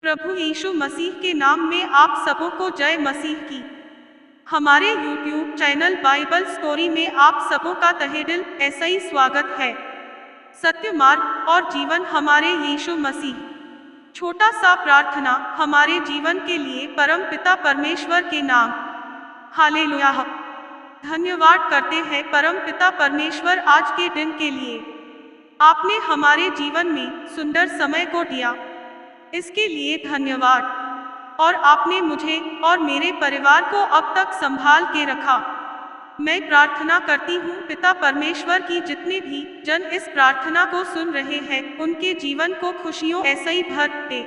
प्रभु यीशु मसीह के नाम में आप सबों को जय मसीह की। हमारे YouTube चैनल बाइबल स्टोरी में आप सबों का तहे दिल ऐसा ही स्वागत है। सत्य मार्ग और जीवन हमारे यीशु मसीह। छोटा सा प्रार्थना हमारे जीवन के लिए परम पिता परमेश्वर के नाम। हालेलुया। धन्यवाद करते हैं परम पिता परमेश्वर आज के दिन के लिए। आपने हमारे जीवन में सुंदर समय को दिया, इसके लिए धन्यवाद। और आपने मुझे और मेरे परिवार को अब तक संभाल के रखा। मैं प्रार्थना करती हूँ पिता परमेश्वर की जितने भी जन इस प्रार्थना को सुन रहे हैं उनके जीवन को खुशियों ऐसे ही भर दे।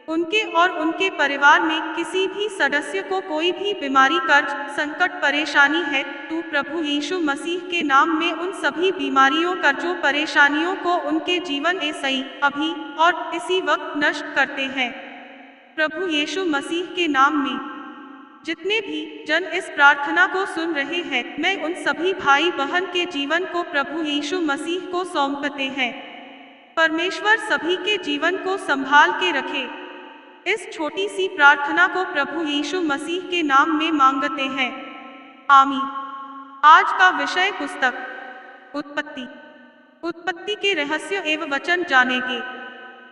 उनके और उनके परिवार में किसी भी सदस्य को कोई भी बीमारी, कर्ज, संकट, परेशानी है तो प्रभु यीशु मसीह के नाम में उन सभी बीमारियों, कर्जों, परेशानियों को उनके जीवन ऐसे ही अभी और इसी वक्त नष्ट करते हैं। प्रभु यीशु मसीह के नाम में जितने भी जन इस प्रार्थना को सुन रहे हैं मैं उन सभी भाई बहन के जीवन को प्रभु यीशु मसीह को सौंपते हैं। परमेश्वर सभी के जीवन को संभाल के रखे। इस छोटी सी प्रार्थना को प्रभु यीशु मसीह के नाम में मांगते हैं, आमीन। आज का विषय पुस्तक उत्पत्ति के रहस्य एवं वचन जानेंगे।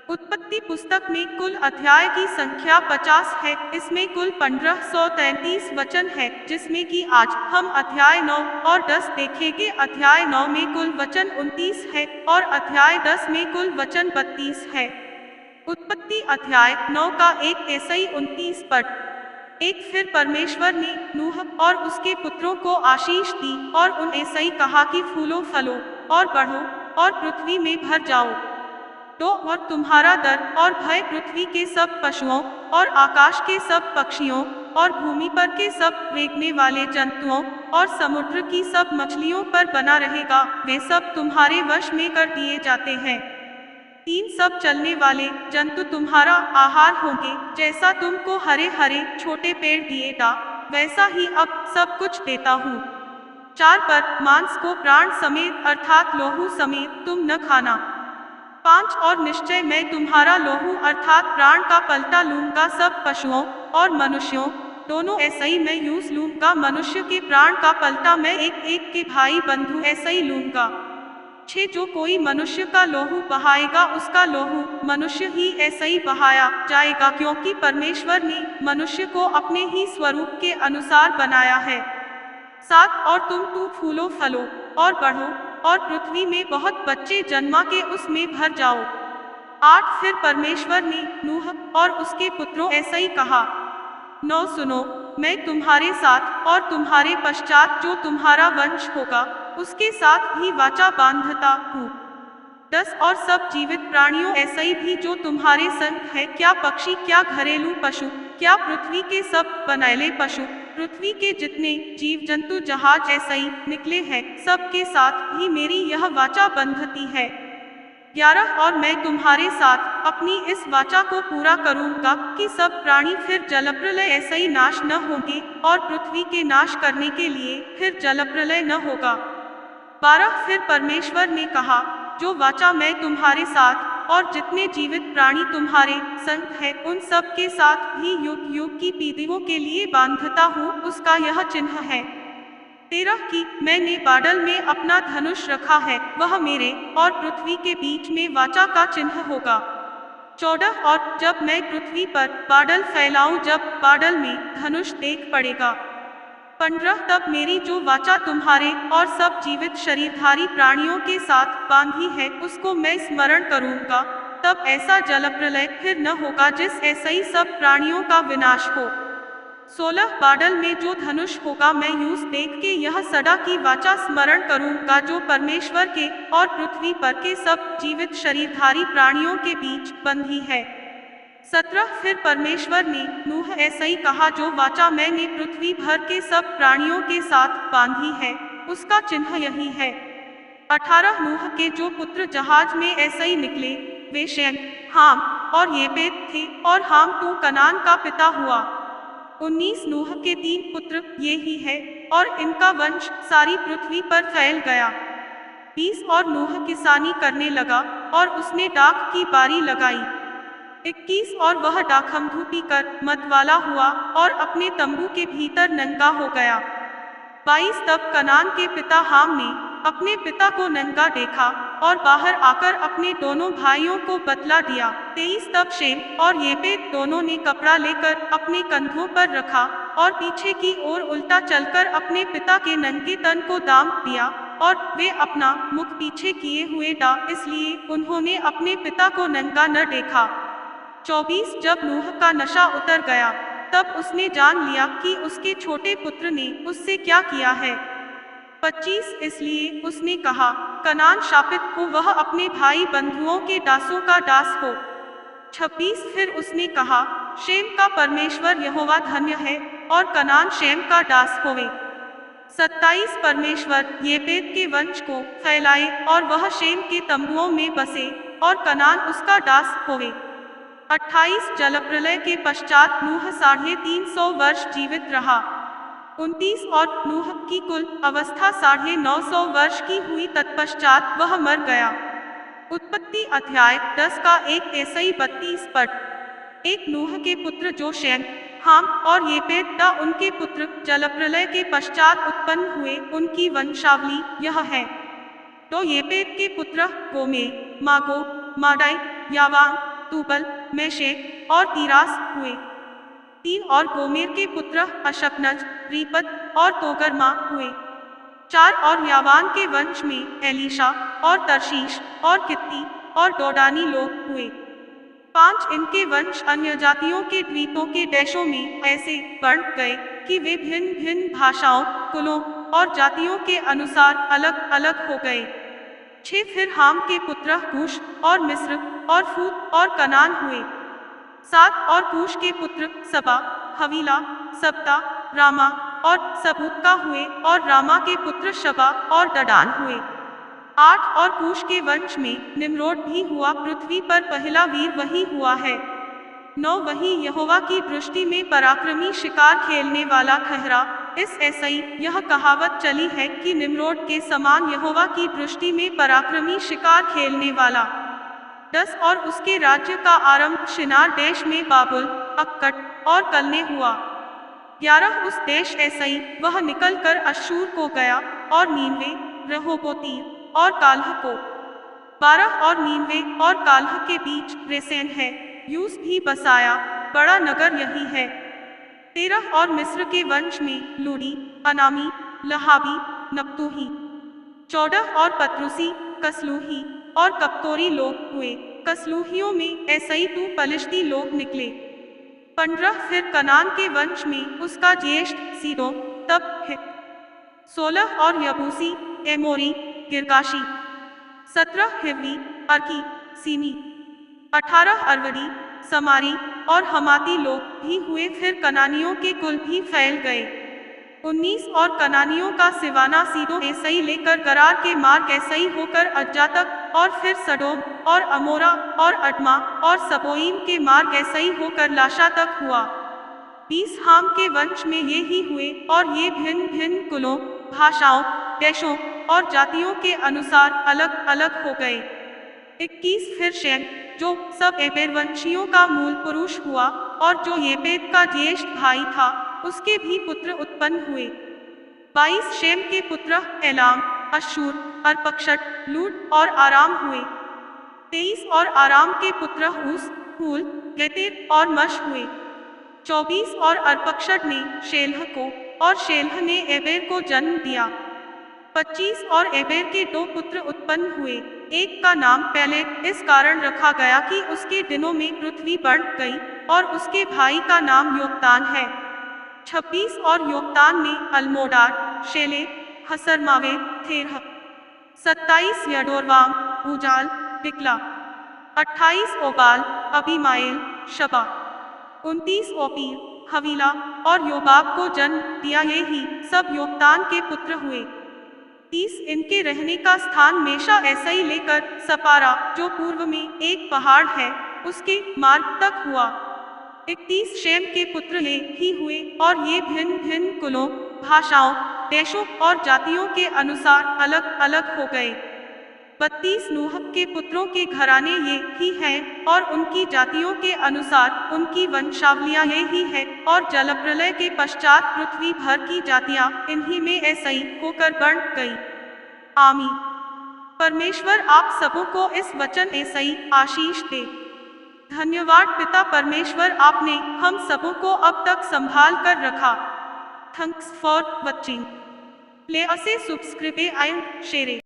उत्पत्ति पुस्तक में कुल अध्याय की संख्या 50 है। इसमें कुल 1533 वचन है, जिसमें कि आज हम अध्याय 9 और 10 देखेंगे। अध्याय 9 में कुल वचन 29 है और अध्याय 10 में कुल वचन 32 है। उत्पत्ति अध्याय 9 का एक ऐसा ही 29 पद। फिर परमेश्वर ने नूह और उसके पुत्रों को आशीष दी और उन ऐसा ही कहा कि फूलो, फलो और बढ़ो और पृथ्वी में भर जाओ। तो और तुम्हारा डर और भय पृथ्वी के सब पशुओं और आकाश के सब पक्षियों और भूमि पर के सब रेंगने वाले जंतुओं और समुद्र की सब मछलियों पर बना रहेगा। वे सब तुम्हारे वश में कर दिए जाते हैं। 3 सब चलने वाले जंतु तुम्हारा आहार होंगे। जैसा तुमको हरे हरे छोटे पेड़ दिए था, वैसा ही अब सब कुछ देता हूँ। 4 पर मांस को प्राण समेत अर्थात लोहू समेत तुम न खाना। 5 और निश्चय मैं तुम्हारा लोहू अर्थात प्राण का पलटा लूंगा सब पशुओं और मनुष्यों दोनों ऐसा ही मैं यूज लूंगा। मनुष्य के प्राण का पलटा मैं एक एक के भाई बंधु ऐसा ही लूंगा। 6 जो कोई मनुष्य का लोहू बहाएगा उसका लोहू मनुष्य ही ऐसा ही बहाया जाएगा, क्योंकि परमेश्वर ने मनुष्य को अपने ही स्वरूप के अनुसार बनाया है। 7 और तुम फूलो, फलो और बढ़ो और पृथ्वी में बहुत बच्चे जन्मा के उसमें भर जाओ। 8 फिर परमेश्वर ने नूह और उसके पुत्रों ऐसा ही कहा। 9 सुनो, मैं तुम्हारे साथ और तुम्हारे पश्चात जो तुम्हारा वंश होगा उसके साथ भी वाचा बांधता हूँ। 10 और सब जीवित प्राणियों ऐसा ही भी जो तुम्हारे संग है, क्या पक्षी, क्या घरेलू पशु, क्या पृथ्वी के सब बनैले पशु, पृथ्वी के जितने जीव जंतु जहाज ऐसा ही निकले हैं, सबके साथ भी मेरी यह वाचा बंधती है। 11 और मैं तुम्हारे साथ अपनी इस वाचा को पूरा करूंगा कि सब प्राणी फिर जलप्रलय ऐसा ही नाश न होंगे और पृथ्वी के नाश करने के लिए फिर जलप्रलय न होगा। 12 फिर परमेश्वर ने कहा, जो वाचा मैं तुम्हारे साथ और जितने जीवित प्राणी तुम्हारे संग है उन सब के साथ भी युग युग की पीढ़ियों के लिए बांधता हूँ, उसका यह चिन्ह है। 13 की मैंने बादल में अपना धनुष रखा है, वह मेरे और पृथ्वी के बीच में वाचा का चिन्ह होगा। 14 और जब मैं पृथ्वी पर बादल फैलाऊं, जब बादल में धनुष देख पड़ेगा। 15 तब मेरी जो वाचा तुम्हारे और सब जीवित शरीरधारी प्राणियों के साथ बांधी है उसको मैं स्मरण करूंगा। तब ऐसा जलप्रलय फिर न होगा जिस ऐसा ही सब प्राणियों का विनाश हो। 16 बादल में जो धनुष होगा मैं यूं देख के यह सदा की वाचा स्मरण करूंगा जो परमेश्वर के और पृथ्वी पर के सब जीवित शरीरधारी प्राणियों के बीच बंधी है। 17 फिर परमेश्वर ने नूह ऐसा ही कहा, जो वाचा मैंने पृथ्वी भर के सब प्राणियों के साथ बांधी है उसका चिन्ह यही है। 18 नूह के जो पुत्र जहाज में ऐसा ही निकले वे शेम, हाम और येपेत थे और हाम तो कनान का पिता हुआ। 19 नूह के 3 पुत्र ये ही है और इनका वंश सारी पृथ्वी पर फैल गया। 20 और नूह किसानी करने लगा और उसने दाख की बारी लगाई। 21 और वह डाखमधु पीकर मतवाला हुआ और अपने तंबू के भीतर नंगा हो गया। 22 तब कनान के पिता हाम ने अपने पिता को नंगा देखा और बाहर आकर अपने दोनों भाइयों को बतला दिया। 23 तब शेम और येपेत दोनों ने कपड़ा लेकर अपने कंधों पर रखा और पीछे की ओर उल्टा चलकर अपने पिता के नंगे तन को दाम दिया और वे अपना मुख पीछे किए हुए डा, इसलिए उन्होंने अपने पिता को नंगा न देखा। 24 जब नूह का नशा उतर गया तब उसने जान लिया कि उसके छोटे पुत्र ने उससे क्या किया है। 25 इसलिए उसने कहा, कनान शापित हो, वह अपने भाई बंधुओं के दासों का दास हो। 26 फिर उसने कहा, शेम का परमेश्वर यहोवा धन्य है और कनान शेम का दास होवे। 27 परमेश्वर येपेत के वंश को फैलाए और वह शेम के तंबुओं में बसे और कनान उसका दास होवे। 28 जलप्रलय के पश्चात नूह 350 वर्ष जीवित रहा। 29 और नूह की कुल अवस्था 950 वर्ष की हुई, तत्पश्चात वह मर गया। उत्पत्ति अध्याय 10 का 1 ईसाई 32 पद। एक नूह के पुत्र जो शेम, हाम और येपेत दा उनके पुत्र जलप्रलय के पश्चात उत्पन्न हुए, उनकी वंशावली यह है। तो येपेत के पुत्र गोमे, मागो, मादाई, यावान, तूबल, मेशेक और तीरास हुए। 3 और गोमेर के पुत्र अशकनज, रीपत और तोगरमा हुए। 4 और यावान के वंश में एलीशा और तरशीश और कित्ती और डोडानी लोग हुए। 5 इनके वंश अन्य जातियों के द्वीपों के देशों में ऐसे बढ़ गए कि वे भिन्न भिन्न भाषाओं, कुलों और जातियों के अनुसार अलग अलग हो गए। 6 फिर हाम के पुत्र कूश और मिस्र और फूत और कनान हुए। 7 और कूश के पुत्र सबा, हवीला, सबता, रामा और सबूका हुए और रामा के पुत्र शबा और दडान हुए। 8 और कूश के वंश में निम्रोद भी हुआ, पृथ्वी पर पहला वीर वही हुआ है। 9 वही यहोवा की दृष्टि में पराक्रमी शिकार खेलने वाला ठहरा। इस ऐसई यह कहावत चली है कि निम्रोद के समान यहोवा की दृष्टि में पराक्रमी शिकार खेलने वाला। 10 और उसके राज्य का आरंभ शिनार देश में बाबुल, अक्कट और कलने हुआ। 11 उस देश ऐसई वह निकलकर अश्शूर को गया और नीनवे, रहोबोतीर और काल्ह को। 12 और नीनवे और काल्ह के बीच रेसेन है, यूस भी बसाया, बड़ा नगर यही है। 13 और मिस्र के वंश में लूडी, अनामी, लहाबी, नप्तूही। 14 और पत्रुसी, कसलूही और कप्तोरी लोग हुए। कसलूहियों में ऐसई 2 पलिश्ती लोग निकले। 15 फिर कनान के वंश में उसका ज्येष्ठ सीदोन, तब है। 16 और यबूसी, एमोरी, गिरगाशी। 17 हिव्वी, अर्की, सीनी। 18 अरवदी, समारी और हमाती लोग भी हुए, फिर कनानियों के कुल भी फैल गए। 19 और कनानियों का सिवाना सीदोन ऐसई लेकर गरार के मार्ग ऐसई होकर अज्जा तक और फिर सडोम और अमोरा और अडमा और सबोईम के मार्ग ऐसई होकर लाशा तक हुआ। 20 हाम के वंश में ये ही हुए और ये भिन्न भिन्न कुलों, भाषाओं, देशों और जातियों के अनुसार अलग अलग हो गए। 21 फिर शेम, जो सब एबेर वंशियों का मूल पुरुष हुआ और जो येपेत का ज्येष्ठ भाई था, उसके भी पुत्र उत्पन्न हुए। 22 शेम के पुत्र एलाम, अश्शूर, अर्पक्षद, लूद और आराम हुए। 23 और आराम के पुत्र हूस, हूल, गेतेर और मश हुए। 24 और अर्पक्षद ने शेलह को और शेलह ने एबेर को जन्म दिया। 25 और एबेर के 2 पुत्र उत्पन्न हुए। एक का नाम पेलेग इस कारण रखा गया कि उसके दिनों में पृथ्वी बढ़ गई और उसके भाई का नाम योक्तान है। 26 और योक्तान ने अल्मोडार, शेले, हसरमावे, थेरह। 27 यडोरवाम, उजाल, दिकला। 28 ओबाल, अबीमाएल, शबा। 29 ओपीर, हवीला और योबाब को जन्म दिया। ये ही सब योक्तान के पुत्र हुए। 30 इनके रहने का स्थान मेशा ऐसई लेकर सपारा, जो पूर्व में एक पहाड़ है, उसके मार्ग तक हुआ। 31 शेम के पुत्र ये ही हुए और ये भिन्न भिन्न कुलों, भाषाओं, देशों और जातियों के अनुसार अलग अलग हो गए। 32 नूह के पुत्रों के घराने ये ही हैं, और उनकी जातियों के अनुसार उनकी वंशावलियां ये ही है, और जलप्रलय के पश्चात पृथ्वी भर की जातियां इन्हीं में ऐसा ही होकर बढ़ गई। आमीन। परमेश्वर आप सबों को इस वचन ऐसा ही आशीष दे। धन्यवाद पिता परमेश्वर, आपने हम सबों को अब तक संभाल कर रखा। Thanks for watching. Please subscribe and share.